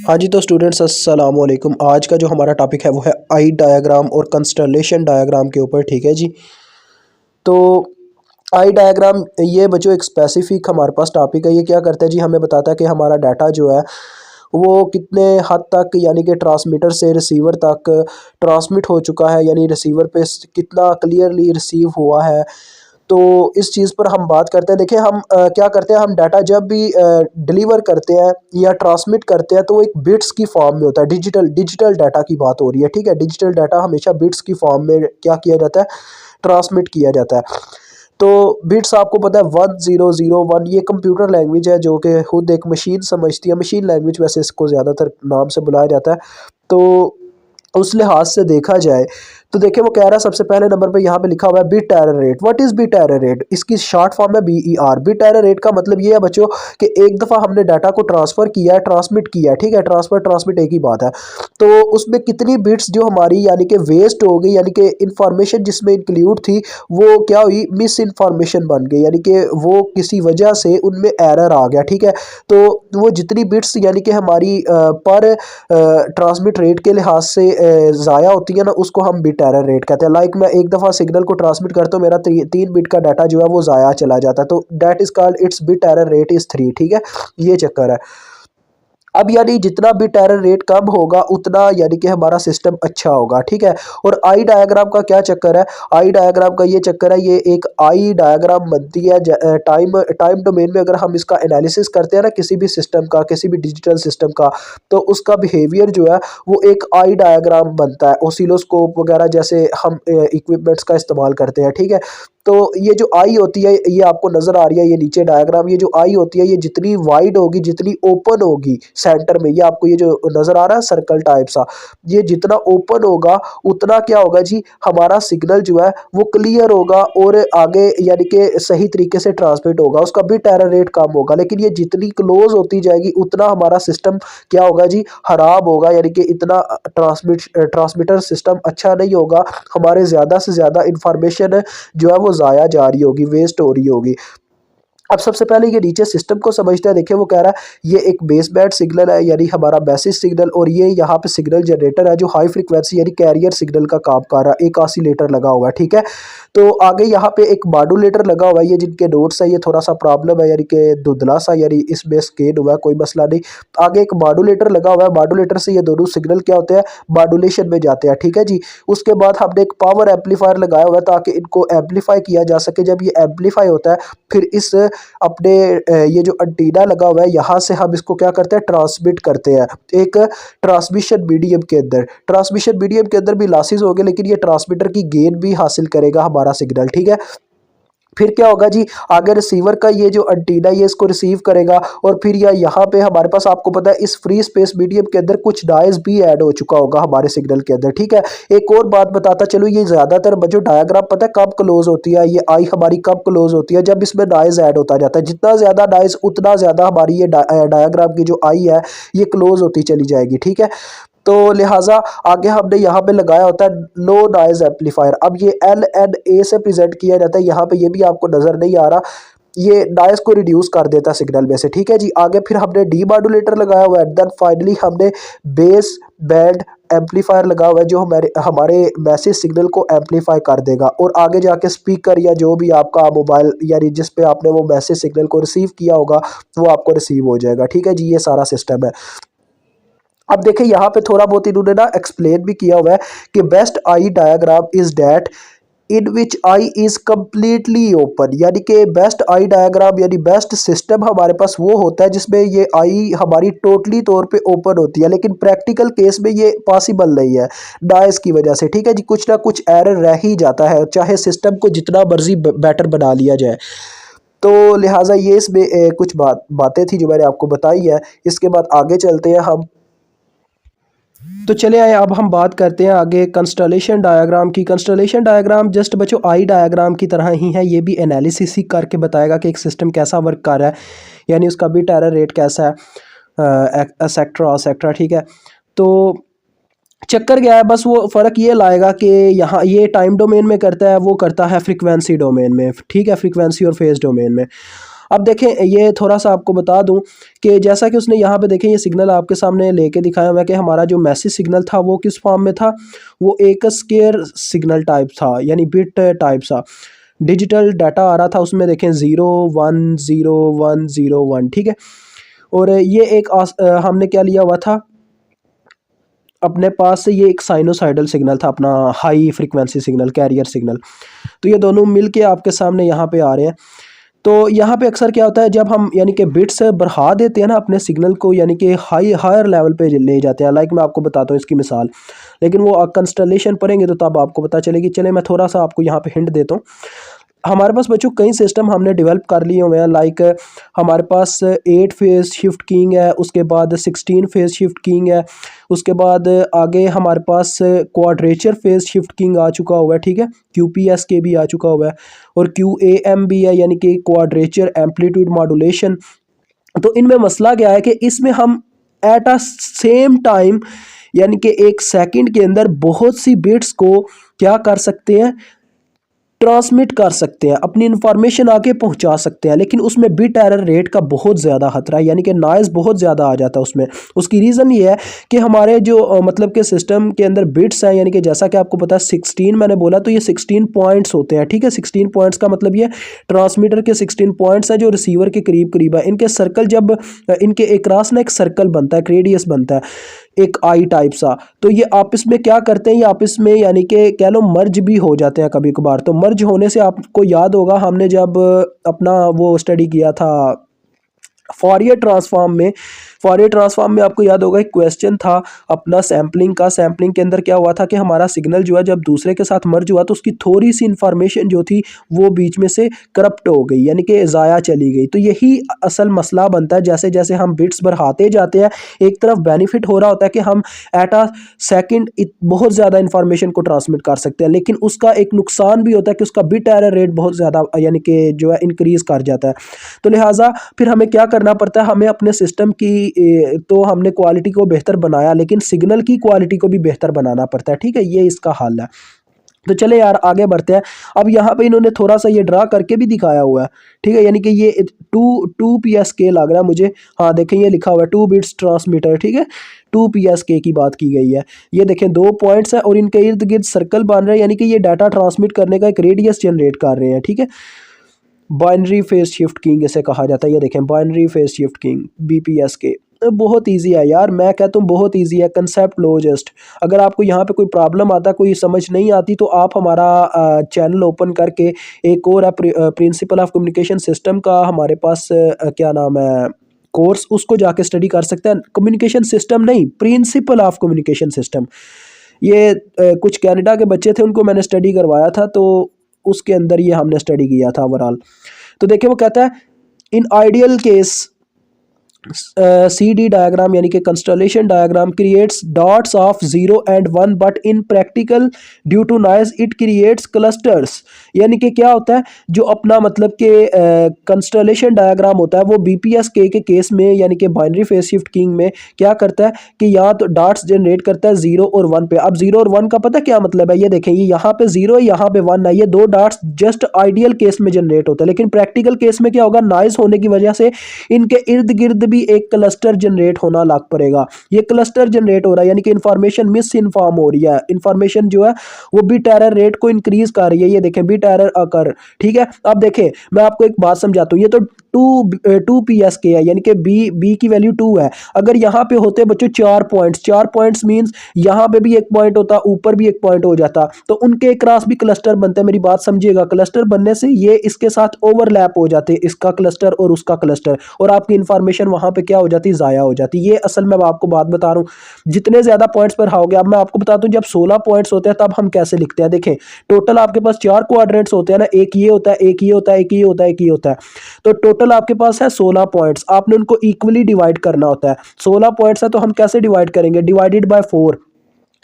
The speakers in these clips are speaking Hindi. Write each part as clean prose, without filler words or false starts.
हाँ जी, तो स्टूडेंट्स अस्सलाम वालेकुम। आज का जो हमारा टॉपिक है वो है आई डायग्राम और कंस्टलेशन डायग्राम के ऊपर। ठीक है जी। तो आई डायग्राम ये बच्चों एक स्पेसिफिक हमारे पास टॉपिक है। ये क्या करता है जी, हमें बताता है कि हमारा डाटा जो है वो कितने हद तक यानी कि ट्रांसमीटर से रिसीवर तक ट्रांसमिट हो चुका है, यानी रिसीवर पे कितना क्लियरली रिसीव हुआ है। तो इस चीज़ पर हम बात करते हैं। देखिए हम क्या करते हैं, हम डाटा जब भी डिलीवर करते हैं या ट्रांसमिट करते हैं तो वो एक बिट्स की फॉर्म में होता है। डिजिटल डिजिटल डाटा की बात हो रही है। ठीक है, डिजिटल डाटा हमेशा बिट्स की फॉर्म में क्या किया जाता है, ट्रांसमिट किया जाता है। तो बिट्स आपको पता है 1001, ये कंप्यूटर लैंग्वेज है जो कि खुद एक मशीन समझती है। मशीन लैंग्वेज वैसे इसको ज़्यादातर नाम से बुलाया जाता है। तो उस लिहाज से देखा जाए तो देखिए वो कह रहा है सबसे पहले नंबर पे यहाँ पे लिखा हुआ है bit error rate. What is bit error rate? इसकी शॉर्ट फॉर्म है BER। बिट एरर रेट का मतलब ये है बच्चों कि एक दफ़ा हमने डाटा को ट्रांसफ़र किया है, ट्रांसमिट किया है। ठीक है, ट्रांसफ़र ट्रांसमिट एक ही बात है। तो उसमें कितनी बिट्स जो हमारी यानी कि वेस्ट हो गई, यानी कि इंफॉर्मेशन जिसमें इंक्लूड थी वो क्या हुई, मिस इन्फॉर्मेशन बन गई, यानी कि वो किसी वजह से उनमें एरर आ गया। ठीक है, तो वो जितनी बिट्स यानी कि हमारी पर ट्रांसमिट रेट के लिहाज से ज़ाया होती है ना, उसको हम बिट एरर रेट कहते हैं। लाइक मैं एक दफ़ा सिग्नल को ट्रांसमिट करता हूँ, मेरा 3 बिट का डाटा जो है वो ज़ाया चला जाता है, तो that is called its bit error rate is 3। ठीक है, ये चक्कर है। अब यानी जितना बिट एरर रेट कम होगा उतना यानी कि हमारा सिस्टम अच्छा होगा। ठीक है, और आई डायग्राम का क्या चक्कर है, आई डायग्राम का ये चक्कर है, ये एक आई डायग्राम बनती है टाइम टाइम डोमेन में। अगर हम इसका एनालिसिस करते हैं ना किसी भी सिस्टम का, किसी भी डिजिटल सिस्टम का, तो उसका बिहेवियर जो है वो एक आई डायग्राम बनता है। ओसिलोस्कोप वगैरह जैसे हम इक्विपमेंट्स का इस्तेमाल करते हैं। ठीक है, तो ये जो आई होती है, ये आपको नज़र आ रही है, ये नीचे डायग्राम, ये जो आई होती है ये जितनी वाइड होगी, जितनी ओपन होगी सेंटर में, ये आपको ये जो नज़र आ रहा है सर्कल टाइप सा, ये जितना ओपन होगा उतना क्या होगा जी, हमारा सिग्नल जो है वो क्लियर होगा और आगे यानी कि सही तरीके से ट्रांसमिट होगा, उसका बिट एरर रेट कम होगा। लेकिन ये जितनी क्लोज होती जाएगी उतना हमारा सिस्टम क्या होगा जी, खराब होगा, यानी कि इतना ट्रांसमीटर सिस्टम अच्छा नहीं होगा। हमारे ज़्यादा से ज़्यादा इंफॉर्मेशन जो है वो ज़ाया जा रही होगी, वेस्ट हो रही होगी। अब सबसे पहले ये नीचे सिस्टम को समझते हैं। देखिए वो कह रहा है ये एक बेस बैंड सिग्नल है, यानी हमारा बेसिस सिग्नल, और ये यहाँ पे सिग्नल जनरेटर है जो हाई फ्रिक्वेंसी यानी कैरियर सिग्नल का काम कर रहा है। एक ऑसिलेटर लगा हुआ है। ठीक है, तो आगे यहाँ पे एक मॉड्यूलेटर लगा हुआ है। ये जिनके नोट्स है ये थोड़ा सा प्रॉब्लम है, यानी कि धुंधला सा, यानी इसमें स्केन हुआ है, कोई मसला नहीं। आगे एक मॉड्यूलेटर लगा हुआ है, मॉड्यूलेटर से ये दोनों सिग्नल क्या होते हैं, मॉड्यूलेशन में जाते हैं। ठीक है जी, उसके बाद हमने एक पावर एम्पलीफायर लगाया हुआ है ताकि इनको एम्पलीफाई किया जा सके। जब ये एम्पलीफाई होता है फिर इस अपने ये जो एंटीना लगा हुआ है यहाँ से हम इसको क्या करते हैं, ट्रांसमिट करते हैं एक ट्रांसमिशन मीडियम के अंदर। ट्रांसमिशन मीडियम के अंदर भी लॉसेस हो गए, लेकिन ये ट्रांसमीटर की गेन भी हासिल करेगा हमारा सिग्नल। ठीक है, फिर क्या होगा जी, आगे रिसीवर का ये जो एंटीना ये इसको रिसीव करेगा, और फिर यहाँ पे हमारे पास आपको पता है इस फ्री स्पेस मीडियम के अंदर कुछ नॉइज भी ऐड हो चुका होगा हमारे सिग्नल के अंदर। ठीक है, एक और बात बताता चलो, ये ज़्यादातर जो डायग्राम पता है कब क्लोज होती है, ये आई हमारी कब क्लोज होती है, जब इसमें नॉइज ऐड होता जाता है। जितना ज़्यादा नॉइज उतना ज़्यादा हमारी ये डायग्राम की जो आई है ये क्लोज होती चली जाएगी। ठीक है, तो लिहाजा आगे हमने यहाँ पे लगाया होता है लो नॉइज एम्पलीफायर। अब ये LNA से प्रेजेंट किया जाता है, यहाँ पे ये भी आपको नज़र नहीं आ रहा, ये नॉइज को रिड्यूस कर देता है सिग्नल में से। ठीक है जी, आगे फिर हमने डी मॉड्यूलेटर लगाया हुआ है, देन फाइनली हमने बेस बैंड एम्पलीफायर लगा हुआ है जो हमारे मैसेज सिग्नल को एम्पलीफाई कर देगा, और आगे जाके स्पीकर या जो भी आपका मोबाइल यानी जिस पे आपने वो मैसेज सिग्नल को रिसीव किया होगा वो आपको रिसीव हो जाएगा। ठीक है जी, ये सारा सिस्टम है। अब देखिए यहाँ पे थोड़ा बहुत इन्होंने ना एक्सप्लेन भी किया हुआ है कि best I diagram is that in which I is completely open, यानी कि बेस्ट आई डायग्राम यानी बेस्ट सिस्टम हमारे पास वो होता है जिसमें ये आई हमारी टोटली तौर पे ओपन होती है। लेकिन प्रैक्टिकल केस में ये पॉसिबल नहीं है नॉइस की वजह से। ठीक है जी, कुछ ना कुछ एरर रह ही जाता है चाहे सिस्टम को जितना मर्जी बेटर बना लिया जाए। तो लिहाजा ये इसमें कुछ बातें थी जो मैंने आपको बताई है। इसके बाद आगे चलते हैं हम। तो चले आए, अब हम बात करते हैं आगे कंस्टलेशन डायग्राम की। कंस्टलेशन डायग्राम जस्ट बच्चों आई डायग्राम की तरह ही है, ये भी एनालिसिस ही करके बताएगा कि एक सिस्टम कैसा वर्क कर रहा है, यानी उसका बिट एरर रेट कैसा है, एक्सेट्रा। ठीक है, तो चक्कर क्या है, बस वो फ़र्क ये लाएगा कि यहाँ ये टाइम डोमेन में करता है, वो करता है फ्रीक्वेंसी डोमेन में। ठीक है, फ्रीक्वेंसी और फेज डोमेन में। अब देखें ये थोड़ा सा आपको बता दूं कि जैसा कि उसने यहाँ पे देखें ये सिग्नल आपके सामने लेके दिखाया हुआ है कि हमारा जो मैसेज सिग्नल था वो किस फॉर्म में था, वो एक स्केयर सिग्नल टाइप था, यानी बिट टाइप सा डिजिटल डाटा आ रहा था उसमें। देखें 0 1 0 1 0 1, ठीक है। और ये एक हमने क्या लिया हुआ था अपने पास से, ये एक साइनोसाइडल सिग्नल था, अपना high frequency signal, carrier signal. तो ये दोनों मिलके आपके सामने यहाँ पे आ रहे हैं। तो यहाँ पे अक्सर क्या होता है जब हम यानी कि बिट्स बढ़ा देते हैं ना अपने सिग्नल को, यानी कि हायर लेवल पे ले जाते हैं। लाइक मैं आपको बताता हूँ इसकी मिसाल, लेकिन वो कंस्टलेशन पढ़ेंगे तो तब आपको पता चलेगी। चले मैं थोड़ा सा आपको यहाँ पे हिंट देता हूँ। हमारे पास बच्चों कई सिस्टम हमने डेवलप कर लिए हुए हैं। लाइक हमारे पास 8 फेज शिफ्ट कीइंग है, उसके बाद 16 फेज शिफ्ट कीइंग है, उसके बाद आगे हमारे पास क्वाड्रेचर फेज शिफ्ट कीइंग आ चुका हुआ है, ठीक है। QPSK भी आ चुका हुआ है और QAM भी है, यानी कि क्वाड्रेचर एम्पलीट्यूड मॉड्यूलेशन। तो इनमें मसला क्या है कि इसमें हम एट अ सेम टाइम यानी कि एक सेकंड के अंदर बहुत सी बिट्स को क्या कर सकते हैं, ट्रांसमिट कर सकते हैं, अपनी इंफॉर्मेशन आगे पहुंचा सकते हैं। लेकिन उसमें बिट एरर रेट का बहुत ज़्यादा खतरा है, यानी कि नॉइज़ बहुत ज़्यादा आ जाता है उसमें। उसकी रीज़न ये है कि हमारे जो मतलब के सिस्टम के अंदर बिट्स हैं, यानी कि जैसा कि आपको पता है 16 मैंने बोला, तो ये 16 पॉइंट्स होते हैं, ठीक है। 16 पॉइंट्स का मतलब ये ट्रांसमीटर के 16 पॉइंट्स हैं जो रिसीवर के करीब करीब है। इनके सर्कल जब इनके एक क्रॉस ना एक सर्कल बनता है, एक रेडियस बनता है, एक आई टाइप सा। तो ये आपस में क्या करते हैं, ये आपस में यानी कि कह लो मर्ज भी हो जाते हैं कभी कभार। तो मर्ज होने से आपको याद होगा हमने जब अपना वो स्टडी किया था फॉरियर ट्रांसफॉर्म में आपको याद होगा एक क्वेश्चन था अपना सैम्पलिंग का। सैम्पलिंग के अंदर क्या हुआ था कि हमारा सिग्नल जो है जब दूसरे के साथ मर्ज हुआ तो उसकी थोड़ी सी इंफॉर्मेशन जो थी वो बीच में से करप्ट हो गई, यानी कि ज़ाया चली गई। तो यही असल मसला बनता है, जैसे जैसे हम बिट्स बढ़ाते जाते हैं एक तरफ बेनिफिट हो रहा होता है कि हम एट अ सेकेंड बहुत ज़्यादा इंफॉर्मेशन को ट्रांसमिट कर सकते हैं, लेकिन उसका एक नुकसान भी होता है कि उसका बिट एरर रेट बहुत ज़्यादा यानी कि जो है इंक्रीज कर जाता है। तो लिहाजा फिर हमें क्या करना पड़ता है, हमें अपने सिस्टम की तो हमने क्वालिटी को बेहतर बनाया, लेकिन सिग्नल की क्वालिटी को भी बेहतर बनाना पड़ता है, ठीक है। ये इसका हल है। तो चले यार आगे बढ़ते हैं। अब यहाँ पे इन्होंने थोड़ा सा ये ड्रा करके भी दिखाया हुआ है, ठीक है, यानी कि ये 2 PSK लग रहा है मुझे। हाँ देखें ये लिखा हुआ है 2 बिट्स ट्रांसमीटर, ठीक है। 2 PSK की बात की गई है। ये देखें 2 पॉइंट्स हैं और इनके इर्द गिर्द सर्कल बन रहे हैं, यानी कि ये डाटा ट्रांसमिट करने का एक रेडियस जनरेट कर रहे हैं, ठीक है। बाइनरी फेज शिफ्ट किंग इसे कहा जाता है। ये देखें binary phase shift king BPSK। बहुत इजी है यार, मैं कहता हूँ बहुत इजी है, कंसेप्ट लो जस्ट। अगर आपको यहाँ पे कोई प्रॉब्लम आता, कोई समझ नहीं आती, तो आप हमारा चैनल ओपन करके एक और है प्रिंसिपल ऑफ कम्युनिकेशन सिस्टम का हमारे पास क्या नाम है कोर्स, उसको जाके स्टडी कर सकते हैं। कम्युनिकेशन सिस्टम नहीं, प्रिंसिपल ऑफ कम्युनिकेशन सिस्टम। ये कुछ कनाडा के बच्चे थे उनको मैंने स्टडी करवाया था, तो उसके अंदर ये हमने स्टडी किया था ओवरऑल। तो देखिए वो कहता है in ideal case CD diagram यानी कि constellation diagram creates dots of 0 and 1, but in practical due to noise it creates clusters. यानी कि क्या होता है जो अपना मतलब कि कंस्टलेशन डायग्राम होता है वो BPSK के केस में यानी कि बाइनरी फेज शिफ्ट कीइंग में क्या करता है कि या तो डॉट्स जनरेट करता है 0 और 1 पे। अब 0 और 1 का पता क्या मतलब है, ये देखें ये यहाँ पे 0 है, यहाँ पे 1 है, ये दो डॉट्स जस्ट आइडियल केस में जनरेट होता है। लेकिन प्रैक्टिकल केस में क्या होगा, नॉइज होने की वजह से इनके इर्द गिर्द भी एक क्लस्टर जनरेट होना लग पड़ेगा। ये क्लस्टर जनरेट हो रहा है यानी कि इंफॉर्मेशन मिस इन्फॉर्म हो रही है, इंफॉर्मेशन जो है वो बिट एरर रेट को इंक्रीज कर रही है। ये देखें बिट एरर अकर, ठीक है। अब देखें मैं आपको एक बात समझाता हूँ, ये तो 2 PSK है यानी कि बी की वैल्यू 2 है। अगर यहाँ पे होते बच्चों 4 पॉइंट्स मींस यहाँ पे भी एक पॉइंट होता, ऊपर भी एक पॉइंट हो जाता, तो उनके क्रॉस भी क्लस्टर बनते हैं। मेरी बात समझिएगा, क्लस्टर बनने से ये इसके साथ ओवरलैप हो जाते, इसका क्लस्टर और उसका क्लस्टर, और आपकी इंफॉर्मेशन वहां पे क्या हो जाती, जाया हो जाती। ये असल में आपको बात बता रहा हूँ, जितने ज्यादा पॉइंट्स पर आओगे। अब मैं आपको बताता हूँ जब 16 पॉइंट्स होते हैं तब हम कैसे लिखते हैं। देखें टोटल आपके पास 4 क्वाड्रेंट्स होते हैं ना, एक ये होता है, एक ये होता है, एक ये होता है, एक ये होता है। तो टोटल आपके पास है 16 पॉइंट्स, आपने उनको इक्वली डिवाइड करना होता है। 16 पॉइंट्स है तो हम कैसे डिवाइड करेंगे, डिवाइडेड बाय 4,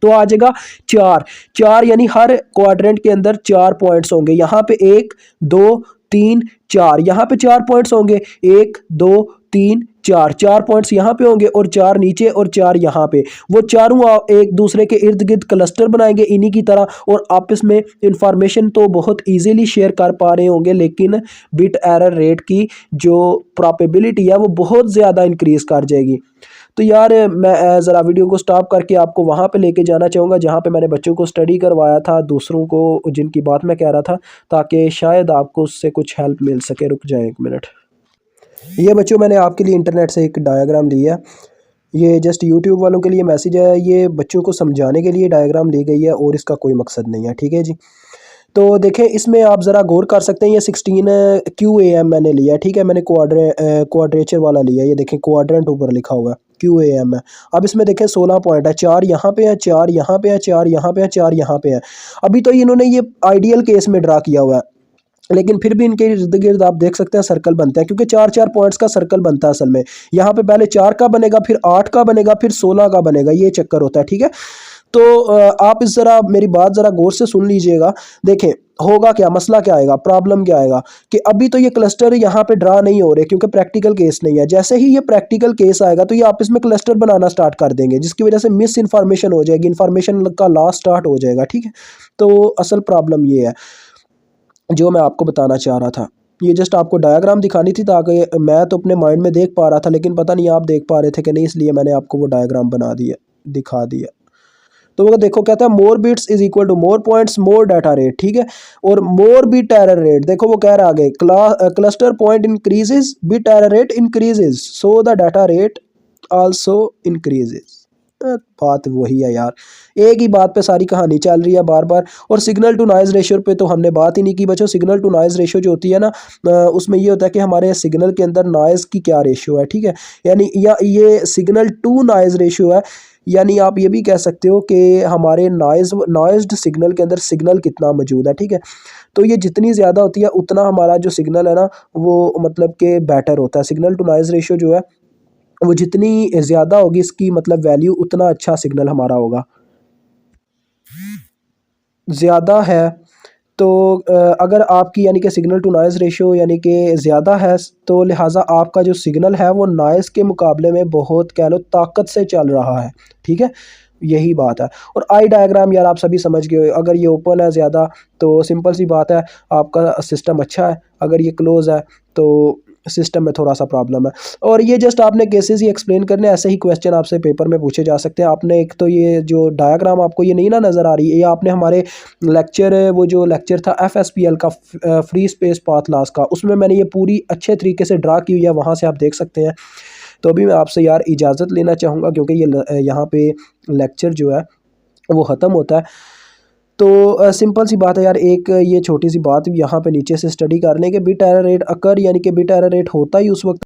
तो आ जाएगा 4 यानी हर क्वाड्रेंट के अंदर 4 पॉइंट्स होंगे। यहाँ पे 1 2 3 4, यहाँ पे 4 पॉइंट्स होंगे, 1 2 3 4 4 पॉइंट्स यहाँ पे होंगे और 4 नीचे और 4 यहाँ पे। वो चारों एक दूसरे के इर्द गिर्द क्लस्टर बनाएंगे इन्हीं की तरह, और आपस में इंफॉर्मेशन तो बहुत इजीली शेयर कर पा रहे होंगे, लेकिन बिट एरर रेट की जो प्रोबेबिलिटी है वो बहुत ज़्यादा इंक्रीज़ कर जाएगी। तो यार मैं ज़रा वीडियो को स्टॉप करके आपको वहाँ पे लेके जाना चाहूँगा जहाँ पे मैंने बच्चों को स्टडी करवाया था, दूसरों को जिनकी बात मैं कह रहा था, ताकि शायद आपको उससे कुछ हेल्प मिल सके। रुक जाए 1 मिनट। ये बच्चों मैंने आपके लिए इंटरनेट से एक डायग्राम लिया है। ये जस्ट यूट्यूब वालों के लिए मैसेज है, ये बच्चों को समझाने के लिए डायग्राम ली गई है और इसका कोई मकसद नहीं है, ठीक है जी। तो देखें इसमें आप ज़रा गौर कर सकते हैं, ये 16 QAM मैंने लिया है, ठीक है। मैंने क्वाड्रेचर वाला लिया है, ये देखें क्वाड्रेंट ऊपर लिखा हुआ है, QAM है। अब इसमें देखें 16 पॉइंट है, 4 यहाँ पे है, 4 यहाँ पे है, 4 यहाँ पे है, 4 यहाँ पे है। अभी तो इन्होंने ये आइडियल केस में ड्रा किया हुआ है, लेकिन फिर भी इनके इर्द गिर्द आप देख सकते हैं सर्कल बनते हैं, क्योंकि 4 4 पॉइंट्स का सर्कल बनता है असल में। यहाँ पे पहले 4 का बनेगा, फिर 8 का बनेगा, फिर 16 का बनेगा, ये चक्कर होता है, ठीक है। तो आप इस ज़रा मेरी बात ज़रा गौर से सुन लीजिएगा। देखें होगा क्या, मसला क्या आएगा, प्रॉब्लम क्या आएगा कि अभी तो ये क्लस्टर यहाँ पे ड्रा नहीं हो रहे क्योंकि प्रैक्टिकल केस नहीं है। जैसे ही ये प्रैक्टिकल केस आएगा तो ये आपस में क्लस्टर बनाना स्टार्ट कर देंगे, जिसकी वजह से मिस इन्फॉर्मेशन हो जाएगी, इन्फॉर्मेशन का लॉस स्टार्ट हो जाएगा, ठीक है। तो असल प्रॉब्लम ये है जो मैं आपको बताना चाह रहा था। ये जस्ट आपको डायग्राम दिखानी थी ताकि मैं तो अपने माइंड में देख पा रहा था, लेकिन पता नहीं आप देख पा रहे थे कि नहीं, इसलिए मैंने आपको वो डायग्राम बना दिया, दिखा दिया। तो वो देखो कहता है more bits is equal to more points more data rate, ठीक है। और मोर बिट एरर रेट, देखो वो कह रहा है आगे cluster point increases bit error rate increases so the data rate also increases. बात वही है यार, एक ही बात पे सारी कहानी चल रही है बार बार। और सिग्नल टू नॉइज़ रेशियो पे तो हमने बात ही नहीं की बच्चों। सिग्नल टू नॉइज़ रेशियो जो होती है ना, उसमें ये होता है कि हमारे सिग्नल के अंदर नॉइज़ की क्या रेशियो है, ठीक है। यानी या ये सिग्नल टू नॉइज़ रेशियो है, यानी आप ये भी कह सकते हो कि हमारे नॉइज्ड सिग्नल के अंदर सिग्नल कितना मौजूद है, ठीक है। तो ये जितनी ज़्यादा होती है उतना हमारा जो सिग्नल है ना वो मतलब कि बेटर होता है। सिग्नल टू नॉइज़ रेशियो जो है वो जितनी ज़्यादा होगी इसकी मतलब वैल्यू, उतना अच्छा सिग्नल हमारा होगा। ज़्यादा है तो अगर आपकी यानी कि सिग्नल टू नॉइज़ रेशियो यानी कि ज़्यादा है, तो लिहाजा आपका जो सिग्नल है वो नॉइज़ के मुकाबले में बहुत कह लो ताकत से चल रहा है, ठीक है। यही बात है। और आई डायग्राम यार आप सभी समझ गए, अगर ये ओपन है ज़्यादा तो सिंपल सी बात है आपका सिस्टम अच्छा है, अगर ये क्लोज़ है तो सिस्टम में थोड़ा सा प्रॉब्लम है। और ये जस्ट आपने केसेस ही एक्सप्लेन करने, ऐसे ही क्वेश्चन आपसे पेपर में पूछे जा सकते हैं। आपने एक तो ये जो डायग्राम आपको ये नहीं ना नज़र आ रही है, ये आपने हमारे लेक्चर वो जो लेक्चर था FSPL का फ्री स्पेस पाथ लॉस का, उसमें मैंने ये पूरी अच्छे तरीके से ड्रा की हुई है, वहाँ से आप देख सकते हैं। तो अभी मैं आपसे यार इजाज़त लेना चाहूँगा क्योंकि ये यहाँ पे लेक्चर जो है वो ख़त्म होता है। तो सिंपल सी बात है यार, एक ये छोटी सी बात भी यहाँ पे नीचे से स्टडी करने के बिट एरर रेट अकर यानी कि बिट एरर रेट होता ही उस वक्त